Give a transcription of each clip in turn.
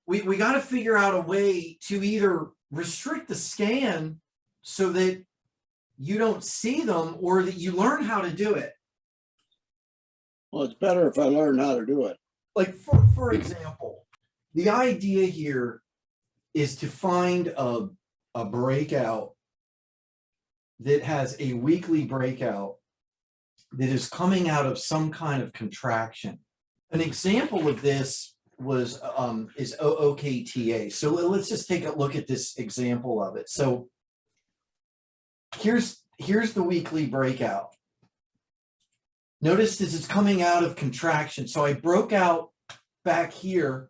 we got to figure out a way to either restrict the scan so that you don't see them, or that you learn how to do it. Well, it's better if I learn how to do it. Like for example, the idea here is to find a breakout that has a weekly breakout that is coming out of some kind of contraction. An example of this was is OOKTA. So let's just take a look at this example of it. So here's the weekly breakout. Notice this is coming out of contraction. So I broke out back here,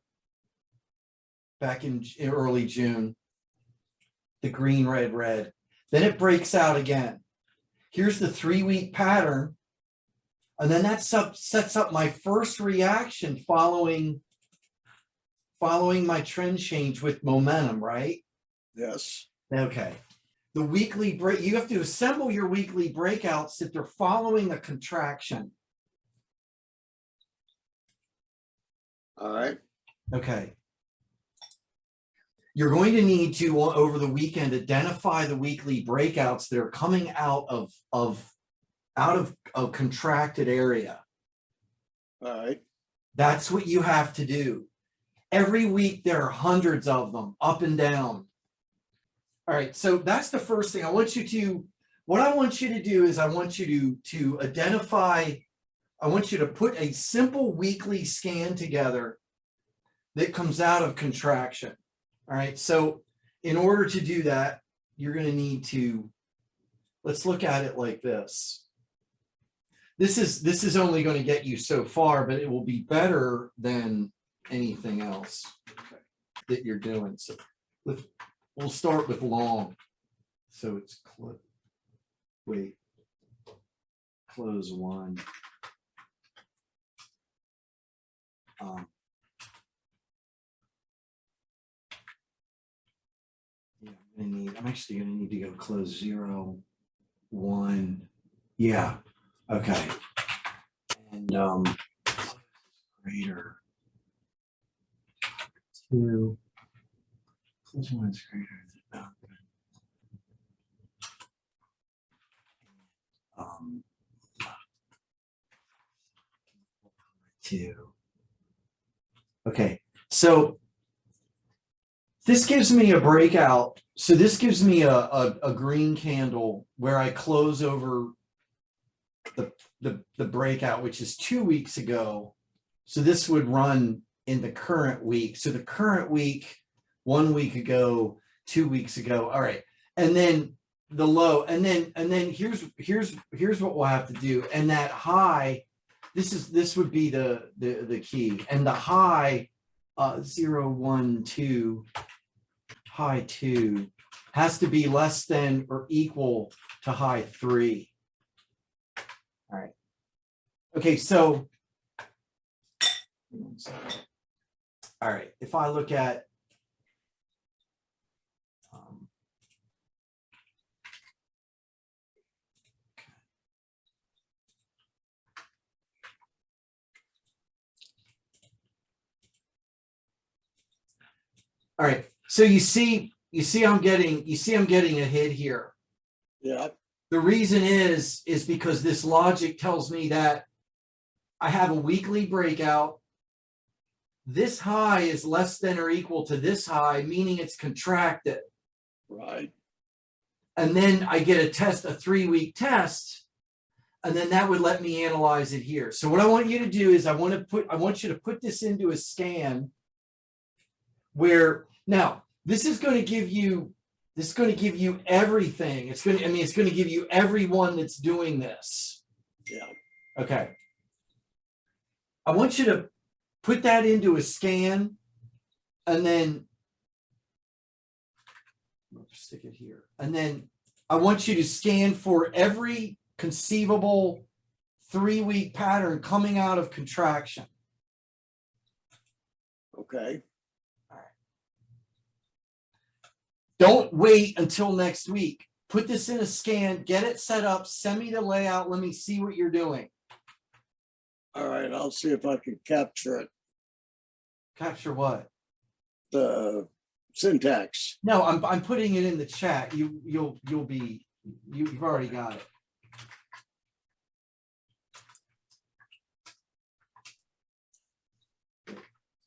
back in early June, the green, red, red. Then it breaks out again. Here's the 3-week pattern. And then that sets up my first reaction following my trend change with momentum, right? Yes. Okay. The weekly break, you have to assemble your weekly breakouts that they're following a contraction. All right. Okay. You're going to need to, over the weekend, identify the weekly breakouts that are coming out of a contracted area. All right. That's what you have to do. Every week there are hundreds of them, up and down. All right, so that's the first thing. What I want you to do is I want you to identify, I want you to put a simple weekly scan together that comes out of contraction. All right, so in order to do that, you're going to need to, let's look at it like this. This is only going to get you so far, but it will be better than anything else that you're doing. So we'll start with long. So it's close one. Yeah, I'm actually gonna need to go close 0, 1. Yeah. Okay. And greater 2. Close 1 is greater than 2. Okay, so this gives me a breakout. So this gives me a green candle where I close over the breakout, which is 2 weeks ago. So this would run in the current week. So the current week, 1 week ago, 2 weeks ago. All right, and then the low, and then here's what we'll have to do. And that high, this would be the key. And the high 0, 1, 2, high 2 has to be less than or equal to high 3. All right. Okay, so all right, if I look at all right, so you see I'm getting a hit here. Yeah. The reason is because this logic tells me that I have a weekly breakout. This high is less than or equal to this high, meaning it's contracted. Right. And then I get a 3-week test, and then that would let me analyze it here. So what I want you to do is I want you to put this into a scan where now this is going to give you everything. It's going to give you everyone that's doing this. Yeah. Okay. I want you to put that into a scan, and then stick it here. And then I want you to scan for every conceivable 3-week pattern coming out of contraction. Okay. All right. Don't wait until next week. Put this in a scan, get it set up, send me the layout. Let me see what you're doing. All right, I'll see if I can capture it. Capture what? syntax. No, I'm putting it in the chat. You've already got it.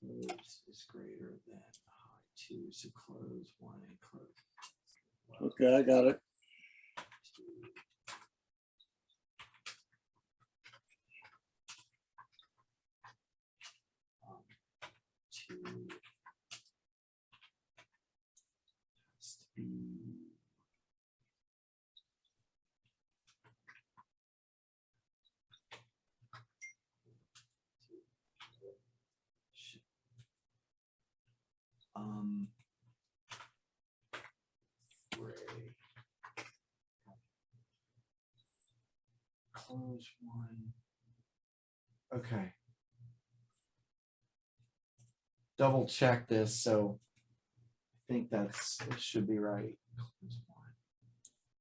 Close is greater than high 2, so close 1 and close. Okay, I got it. 2. Two has to be Ray. Close 1. Okay. Double check this, so I think it should be right. Close